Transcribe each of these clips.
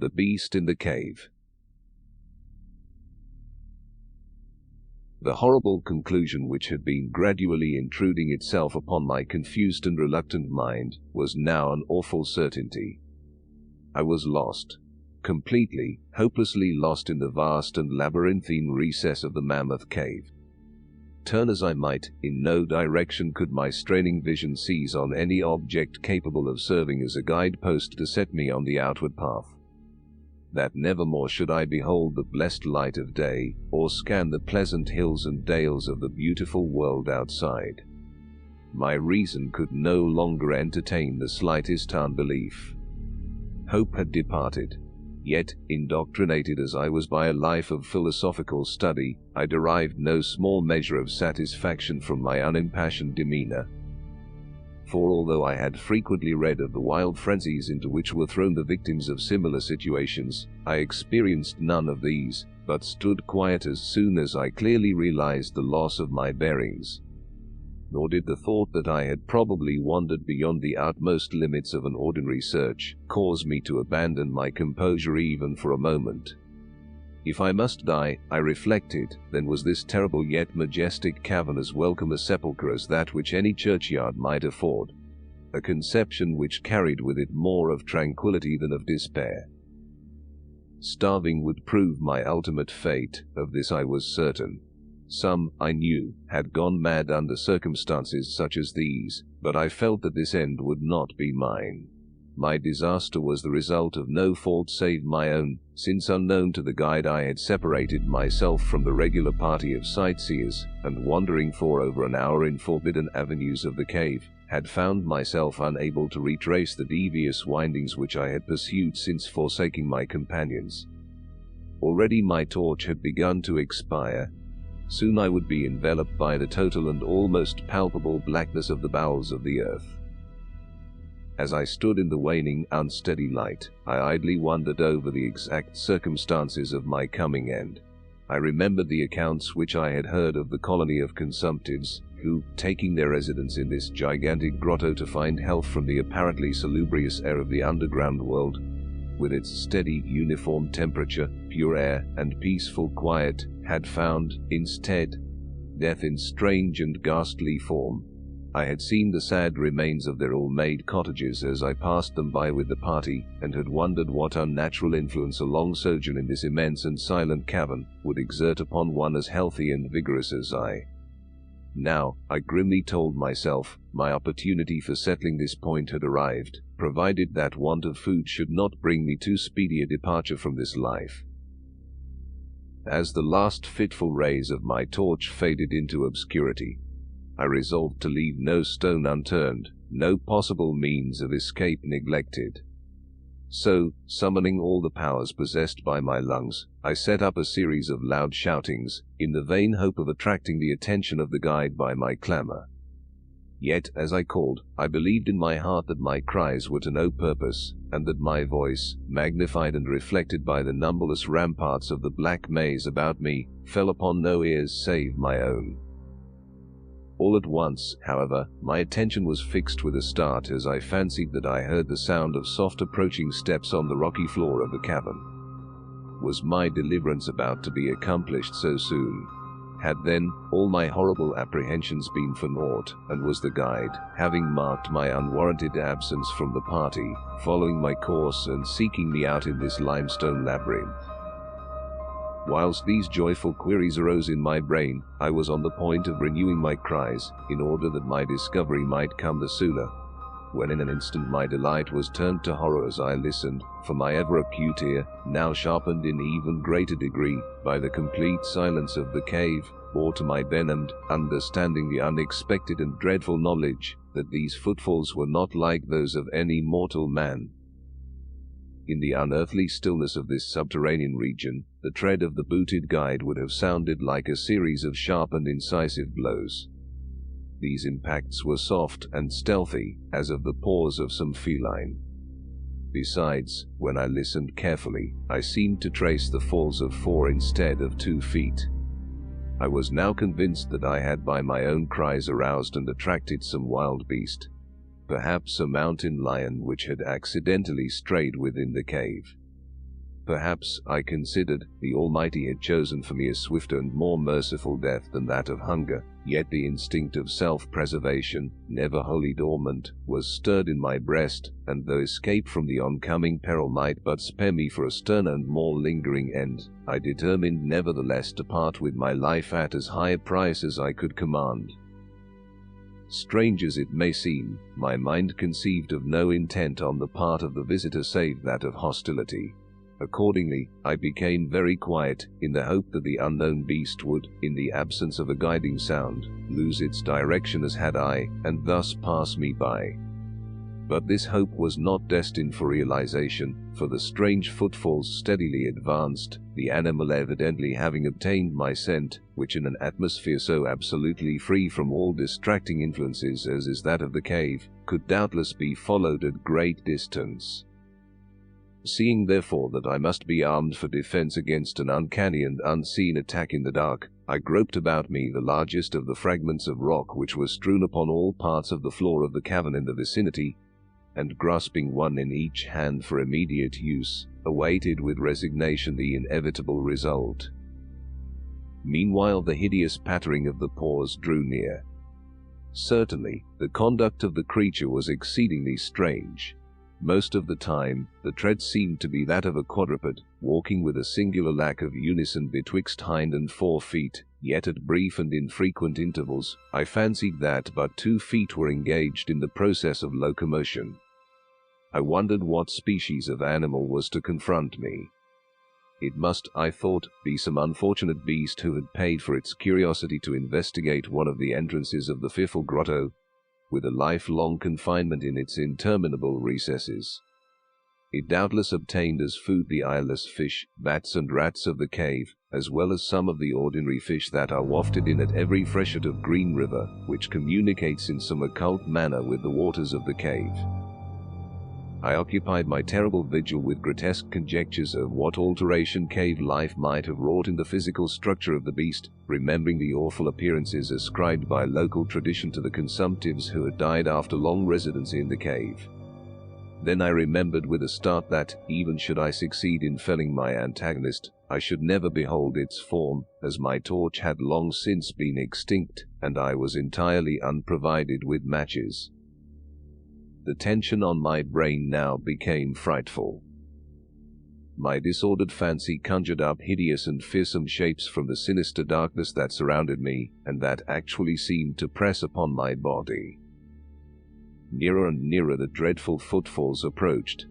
The Beast in the Cave. The horrible conclusion which had been gradually intruding itself upon my confused and reluctant mind was now an awful certainty. I was lost, completely, hopelessly lost in the vast and labyrinthine recess of the Mammoth Cave. Turn as I might, in no direction could my straining vision seize on any object capable of serving as a guidepost to set me on the outward path. That nevermore should I behold the blessed light of day, or scan the pleasant hills and dales of the beautiful world outside. My reason could no longer entertain the slightest unbelief. Hope had departed. Yet, indoctrinated as I was by a life of philosophical study, I derived no small measure of satisfaction from my unimpassioned demeanor. For although I had frequently read of the wild frenzies into which were thrown the victims of similar situations, I experienced none of these, but stood quiet as soon as I clearly realized the loss of my bearings. Nor did the thought that I had probably wandered beyond the utmost limits of an ordinary search cause me to abandon my composure even for a moment. If I must die, I reflected, then was this terrible yet majestic cavern as welcome a sepulchre as that which any churchyard might afford, a conception which carried with it more of tranquility than of despair. Starving would prove my ultimate fate, of this I was certain. Some, I knew, had gone mad under circumstances such as these, but I felt that this end would not be mine. My disaster was the result of no fault save my own, since unknown to the guide I had separated myself from the regular party of sightseers, and wandering for over an hour in forbidden avenues of the cave, had found myself unable to retrace the devious windings which I had pursued since forsaking my companions. Already my torch had begun to expire. Soon I would be enveloped by the total and almost palpable blackness of the bowels of the earth. As I stood in the waning, unsteady light, I idly wondered over the exact circumstances of my coming end. I remembered the accounts which I had heard of the colony of consumptives, who, taking their residence in this gigantic grotto to find health from the apparently salubrious air of the underground world, with its steady, uniform temperature, pure air, and peaceful quiet, had found, instead, death in strange and ghastly form. I had seen the sad remains of their ill-made cottages as I passed them by with the party, and had wondered what unnatural influence a long sojourn in this immense and silent cavern would exert upon one as healthy and vigorous as I. Now, I grimly told myself, my opportunity for settling this point had arrived, provided that want of food should not bring me too speedy a departure from this life. As the last fitful rays of my torch faded into obscurity, I resolved to leave no stone unturned, no possible means of escape neglected. So, summoning all the powers possessed by my lungs, I set up a series of loud shoutings, in the vain hope of attracting the attention of the guide by my clamor. Yet, as I called, I believed in my heart that my cries were to no purpose, and that my voice, magnified and reflected by the numberless ramparts of the black maze about me, fell upon no ears save my own. All at once, however, my attention was fixed with a start as I fancied that I heard the sound of soft approaching steps on the rocky floor of the cavern. Was my deliverance about to be accomplished so soon? Had then all my horrible apprehensions been for naught, and was the guide, having marked my unwarranted absence from the party, following my course and seeking me out in this limestone labyrinth? Whilst these joyful queries arose in my brain, I was on the point of renewing my cries, in order that my discovery might come the sooner, when in an instant my delight was turned to horror as I listened, for my ever-acute ear, now sharpened in even greater degree by the complete silence of the cave, bore to my benumbed understanding the unexpected and dreadful knowledge that these footfalls were not like those of any mortal man. In the unearthly stillness of this subterranean region, the tread of the booted guide would have sounded like a series of sharp and incisive blows. These impacts were soft and stealthy, as of the paws of some feline. Besides, when I listened carefully, I seemed to trace the falls of 4 instead of 2 feet. I was now convinced that I had by my own cries aroused and attracted some wild beast, perhaps a mountain lion which had accidentally strayed within the cave. Perhaps, I considered, the Almighty had chosen for me a swifter and more merciful death than that of hunger, yet the instinct of self-preservation, never wholly dormant, was stirred in my breast, and though escape from the oncoming peril might but spare me for a sterner and more lingering end, I determined nevertheless to part with my life at as high a price as I could command. Strange as it may seem, my mind conceived of no intent on the part of the visitor save that of hostility. Accordingly, I became very quiet, in the hope that the unknown beast would, in the absence of a guiding sound, lose its direction as had I, and thus pass me by. But this hope was not destined for realization, for the strange footfalls steadily advanced, the animal evidently having obtained my scent, which in an atmosphere so absolutely free from all distracting influences as is that of the cave, could doubtless be followed at great distance. Seeing therefore that I must be armed for defense against an uncanny and unseen attack in the dark, I groped about me the largest of the fragments of rock which were strewn upon all parts of the floor of the cavern in the vicinity, and grasping one in each hand for immediate use, awaited with resignation the inevitable result. Meanwhile the hideous pattering of the paws drew near. Certainly, the conduct of the creature was exceedingly strange. Most of the time, the tread seemed to be that of a quadruped, walking with a singular lack of unison betwixt hind and fore feet, yet at brief and infrequent intervals, I fancied that but 2 feet were engaged in the process of locomotion. I wondered what species of animal was to confront me. It must, I thought, be some unfortunate beast who had paid for its curiosity to investigate one of the entrances of the fearful grotto, with a lifelong confinement in its interminable recesses. It doubtless obtained as food the eyeless fish, bats and rats of the cave, as well as some of the ordinary fish that are wafted in at every freshet of green river, which communicates in some occult manner with the waters of the cave. I occupied my terrible vigil with grotesque conjectures of what alteration cave life might have wrought in the physical structure of the beast, remembering the awful appearances ascribed by local tradition to the consumptives who had died after long residence in the cave. Then I remembered with a start that, even should I succeed in felling my antagonist, I should never behold its form, as my torch had long since been extinct, and I was entirely unprovided with matches. The tension on my brain now became frightful. My disordered fancy conjured up hideous and fearsome shapes from the sinister darkness that surrounded me, and that actually seemed to press upon my body. Nearer and nearer the dreadful footfalls approached.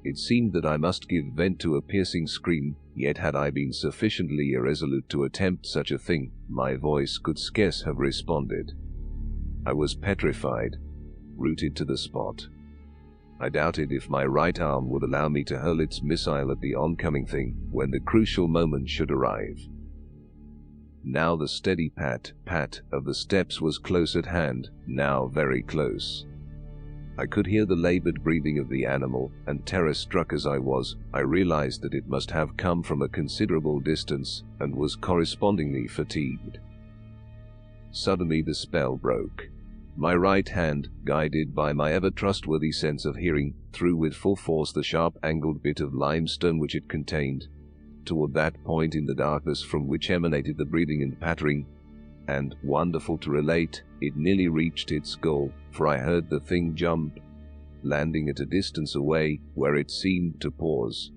It seemed that I must give vent to a piercing scream, yet had I been sufficiently irresolute to attempt such a thing, my voice could scarce have responded. I was petrified, rooted to the spot. I doubted if my right arm would allow me to hurl its missile at the oncoming thing when the crucial moment should arrive. Now the steady pat, pat of the steps was close at hand, now very close. I could hear the labored breathing of the animal, and terror-struck as I was, I realized that it must have come from a considerable distance, and was correspondingly fatigued. Suddenly the spell broke. My right hand, guided by my ever-trustworthy sense of hearing, threw with full force the sharp-angled bit of limestone which it contained, toward that point in the darkness from which emanated the breathing and pattering, and, wonderful to relate, it nearly reached its goal, for I heard the thing jump, landing at a distance away, where it seemed to pause.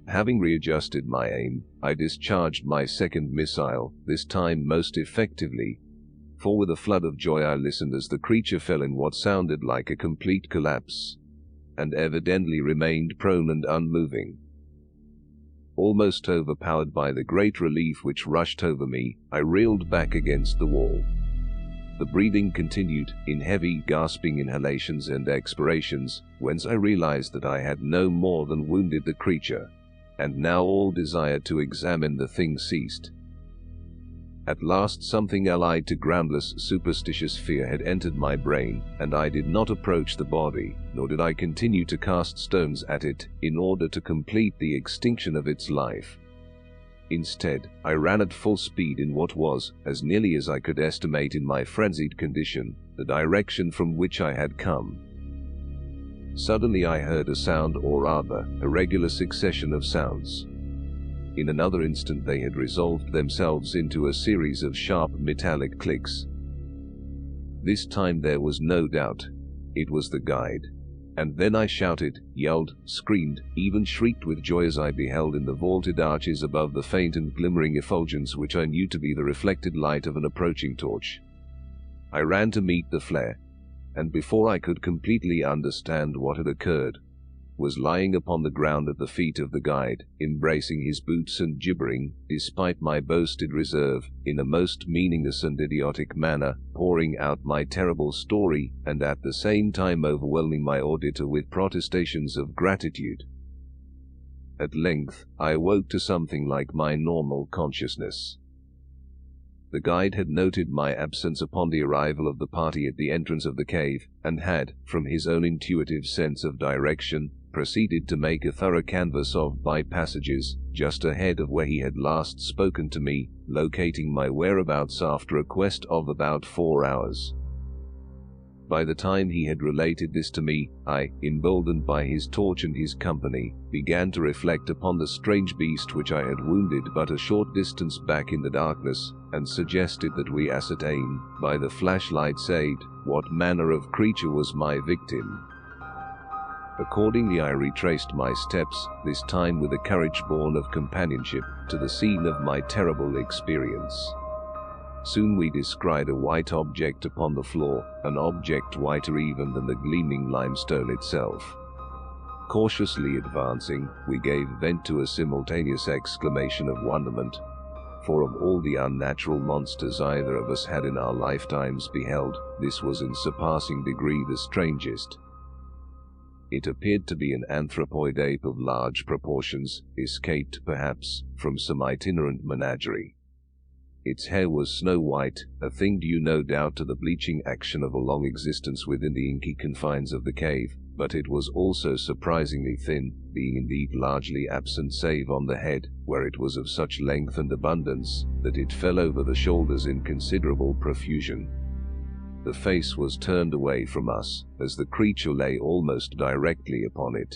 Having readjusted my aim, I discharged my second missile, this time most effectively, for with a flood of joy I listened as the creature fell in what sounded like a complete collapse, and evidently remained prone and unmoving. Almost overpowered by the great relief which rushed over me, I reeled back against the wall. The breathing continued, in heavy, gasping inhalations and expirations, whence I realized that I had no more than wounded the creature, and now all desire to examine the thing ceased. At last something allied to groundless, superstitious fear had entered my brain, and I did not approach the body, nor did I continue to cast stones at it, in order to complete the extinction of its life. Instead, I ran at full speed in what was, as nearly as I could estimate in my frenzied condition, the direction from which I had come. Suddenly I heard a sound, or rather, a regular succession of sounds. In another instant they had resolved themselves into a series of sharp metallic clicks. This time there was no doubt. It was the guide. And then I shouted, yelled, screamed, even shrieked with joy as I beheld in the vaulted arches above the faint and glimmering effulgence which I knew to be the reflected light of an approaching torch. I ran to meet the flare, and before I could completely understand what had occurred, was lying upon the ground at the feet of the guide, embracing his boots and gibbering, despite my boasted reserve, in a most meaningless and idiotic manner, pouring out my terrible story, and at the same time overwhelming my auditor with protestations of gratitude. At length, I awoke to something like my normal consciousness. The guide had noted my absence upon the arrival of the party at the entrance of the cave, and had, from his own intuitive sense of direction, proceeded to make a thorough canvass of by-passages, just ahead of where he had last spoken to me, locating my whereabouts after a quest of about 4 hours. By the time he had related this to me, I, emboldened by his torch and his company, began to reflect upon the strange beast which I had wounded but a short distance back in the darkness, and suggested that we ascertain, by the flashlight's aid, what manner of creature was my victim. Accordingly I retraced my steps, this time with a courage born of companionship, to the scene of my terrible experience. Soon we descried a white object upon the floor, an object whiter even than the gleaming limestone itself. Cautiously advancing, we gave vent to a simultaneous exclamation of wonderment, for of all the unnatural monsters either of us had in our lifetimes beheld, this was in surpassing degree the strangest. It appeared to be an anthropoid ape of large proportions, escaped, perhaps, from some itinerant menagerie. Its hair was snow-white, a thing due no doubt to the bleaching action of a long existence within the inky confines of the cave, but it was also surprisingly thin, being indeed largely absent save on the head, where it was of such length and abundance that it fell over the shoulders in considerable profusion. The face was turned away from us, as the creature lay almost directly upon it.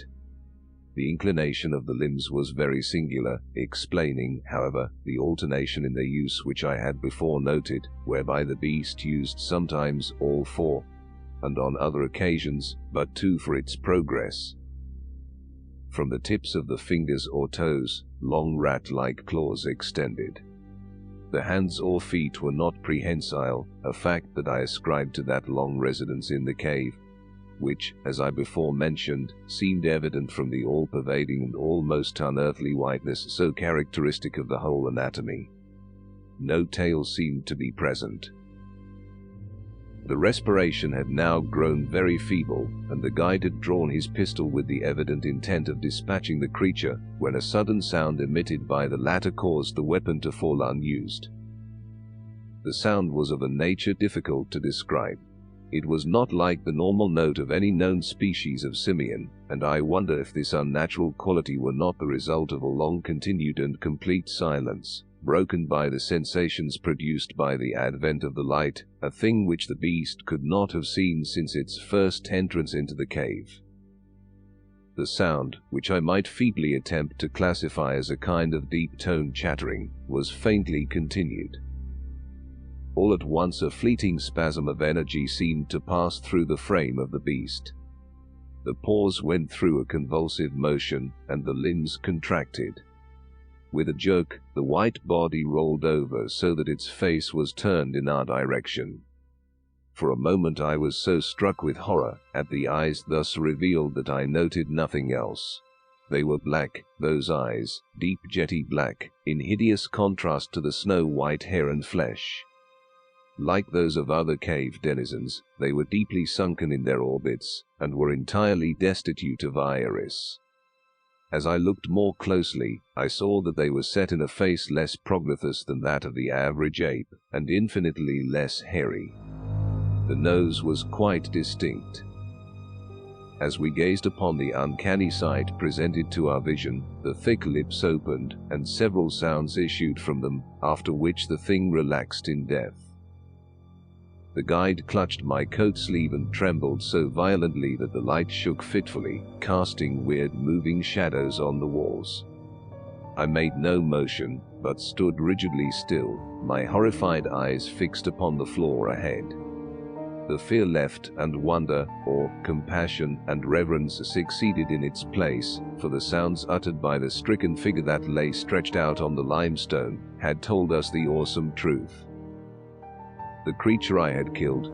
The inclination of the limbs was very singular, explaining, however, the alternation in their use which I had before noted, whereby the beast used sometimes all 4, and on other occasions but 2 for its progress. From the tips of the fingers or toes, long rat-like claws extended. The hands or feet were not prehensile, a fact that I ascribed to that long residence in the cave, which, as I before mentioned, seemed evident from the all-pervading and almost unearthly whiteness so characteristic of the whole anatomy. No tail seemed to be present. The respiration had now grown very feeble, and the guide had drawn his pistol with the evident intent of dispatching the creature, when a sudden sound emitted by the latter caused the weapon to fall unused. The sound was of a nature difficult to describe. It was not like the normal note of any known species of simian, and I wonder if this unnatural quality were not the result of a long-continued and complete silence, broken by the sensations produced by the advent of the light, a thing which the beast could not have seen since its first entrance into the cave. The sound, which I might feebly attempt to classify as a kind of deep-toned chattering, was faintly continued. All at once a fleeting spasm of energy seemed to pass through the frame of the beast. The paws went through a convulsive motion, and the limbs contracted. With a jerk, the white body rolled over so that its face was turned in our direction. For a moment I was so struck with horror at the eyes thus revealed that I noted nothing else. They were black, those eyes, deep jetty black, in hideous contrast to the snow-white hair and flesh. Like those of other cave denizens, they were deeply sunken in their orbits, and were entirely destitute of iris. As I looked more closely, I saw that they were set in a face less prognathous than that of the average ape, and infinitely less hairy. The nose was quite distinct. As we gazed upon the uncanny sight presented to our vision, the thick lips opened, and several sounds issued from them, after which the thing relaxed in death. The guide clutched my coat sleeve and trembled so violently that the light shook fitfully, casting weird moving shadows on the walls. I made no motion, but stood rigidly still, my horrified eyes fixed upon the floor ahead. The fear left, and wonder, or compassion and reverence succeeded in its place, for the sounds uttered by the stricken figure that lay stretched out on the limestone had told us the awesome truth. The creature I had killed,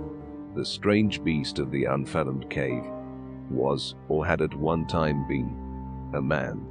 the strange beast of the unfathomed cave, was, or had at one time been, a man.